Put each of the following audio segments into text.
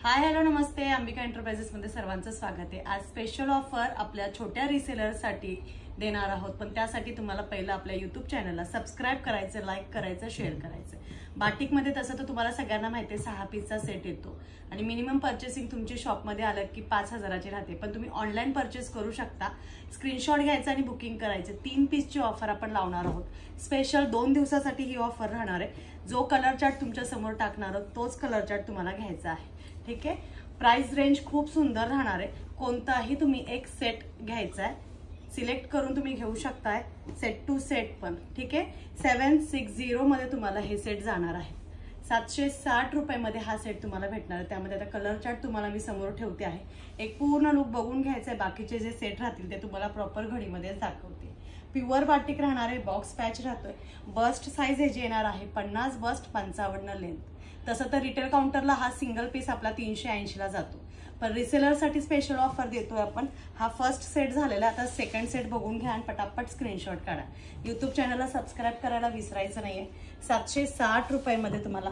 Hi hello नमस्ते, Ambika enterprises मध्ये सर्वांचं स्वागत आहे। आज स्पेशल ऑफर आपल्या छोट्या रिसेलरसाठी देणार आहोत, पण त्यासाठी तुम्हाला पहिलं आपल्या YouTube चॅनलला सबस्क्राइब करायचं, लाईक करायचं, शेअर करायचं। बाटिक मध्ये तसं तर तुम्हाला सगळ्यांना माहिती आहे 6 पीसचा सेट येतो आणि मिनिमम पर्चेसिंग तुमची शॉप मध्ये आलं की 5000ची राहते, पण तुम्ही ऑनलाईन परचेस करू शकता। स्क्रीनशॉट घ्यायचा आणि बुकिंग करायचे। 3 पीसची ऑफर आपण लावणार आहोत। स्पेशल 2 दिवसासाठी ही ऑफर राहणार आहे। जो कलर चार्ट तुमच्या समोर टाकणार आहोत तोच कलर चार्ट तुम्हाला घ्यायचा आहे, ठीक आहे। प्राइस रेंज खूप सुंदर राहणार आहे। कोणताही तुम्ही एक सेट घ्यायचा आहे, सिलेक्ट करून तुम्ही घेऊ शकताय, सेट टू सेट पण, ठीक आहे। 760 मध्ये तुम्हाला हे सेट जाणार आहे। 760 रुपयामध्ये हा सेट तुम्हाला भेटणार आहे। त्यामध्ये आता कलर चार्ट तुम्हाला मी समोर ठेवते आहे। एक पूर्ण लुक बघून घ्यायचा आहे। बाकीचे जे सेट राहतील ते तुम्हाला प्रॉपर घडीमध्ये दाखवते। प्युअर बाटिक राहणार आहे। बॉक्स पॅच राहतोय। बस्ट साइज हे जे येणार आहे 50 बस्ट 55 लेंथ। तसं तर रिटेल काउंटरला हा सिंगल पीस आपला 380 ला जातो, पण रिसेलरसाठी स्पेशल ऑफर देतोय आपण। हा फर्स्ट सेट झालेला, आता सेकंड सेट बघून घ्या आणि पटापट स्क्रीनशॉट काढा। YouTube चॅनलला सबस्क्राइब करायला विसरायचं नाहीये। 760 रुपयामध्ये तुम्हाला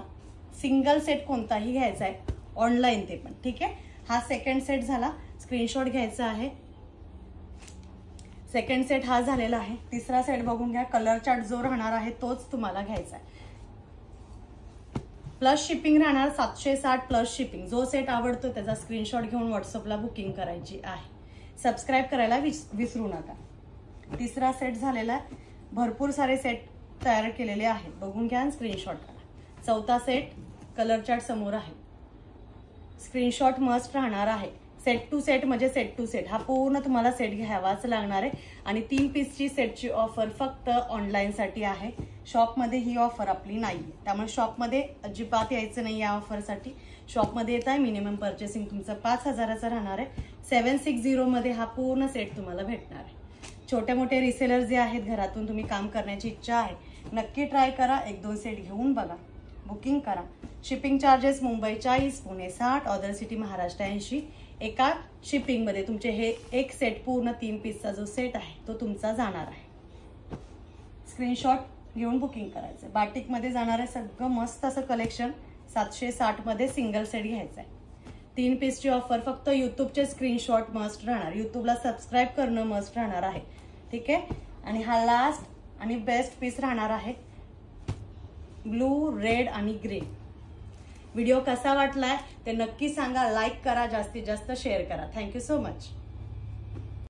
सिंगल सेट कोणताही घ्यायचा आहे, ऑनलाईन ते पण, ठीक आहे। हा सेकंड सेट झाला, स्क्रीनशॉट घ्यायचा आहे। सेकंड सेट हा झालेला आहे। तिसरा सेट बघून घ्या। कलर चार्ट जो राहणार आहे तोच तुम्हाला घ्यायचा आहे। प्लस शिपिंग राहणार 760 प्लस शिपिंग। जो सेट आवडतो त्याचा स्क्रीनशॉट घेऊन व्हॉट्सअपला बुकिंग करायची आहे। सबस्क्राइब करायला विसरू नका। तिसरा सेट झालेला आहे। भरपूर सारे सेट तयार केलेले आहेत, बघून घ्या आणि स्क्रीनशॉट करा। चौथा सेट कलर चार्ट समोर आहे, स्क्रीनशॉट मस्ट राहणार आहे। सेट टू सेट म्हणजे सेट टू सेट, हा पूर्ण तुम्हाला सेट घ्यावाच लागणार आहे। आणि 3 पीसची सेटची ऑफर फक्त ऑनलाईन साठी आहे। शॉपमध्ये ही ऑफर आपली नाही, त्यामुळे शॉपमध्ये अजिबात यायचं नाही या ऑफरसाठी। शॉपमध्ये येत आहे, मिनिमम पर्चेसिंग तुमचं 5000चं राहणार आहे। 760 मध्ये हा पूर्ण सेट तुम्हाला भेटणार आहे। छोटे मोठे रिसेलर जे आहेत, घरातून तुम्ही काम करण्याची इच्छा आहे, नक्की ट्राय करा। 1-2 सेट घेऊन बघा, बुकिंग करा। Shipping charges Mumbai 40, Pune 60, other city Maharashtra 80। एका शिपिंग मध्ये तुमचे हे एक सेट पूर्ण 3 पीसचा जो सेट आहे तो तुमचा जाणार आहे। स्क्रीनशॉट घेऊन बुकिंग करायचं। बाटिक मध्ये जाणार आहे सगळं मस्त असं कलेक्शन। 760 मध्ये सिंगल सेट घ्यायचा आहे। 3 पीसची ऑफर फक्त YouTubeचे स्क्रीनशॉट मस्ट राहणार। YouTubeला सबस्क्राइब करणं मस्ट राहणार आहे, ठीक आहे। आणि हा लास्ट आणि बेस्ट पीस राहणार आहे, ब्लू, रेड आणि ग्रे। व्हिडिओ कसा वाटलाय ते नक्की सांगा, लाईक करा, जास्तीत जास्त शेअर करा। Thank you so much.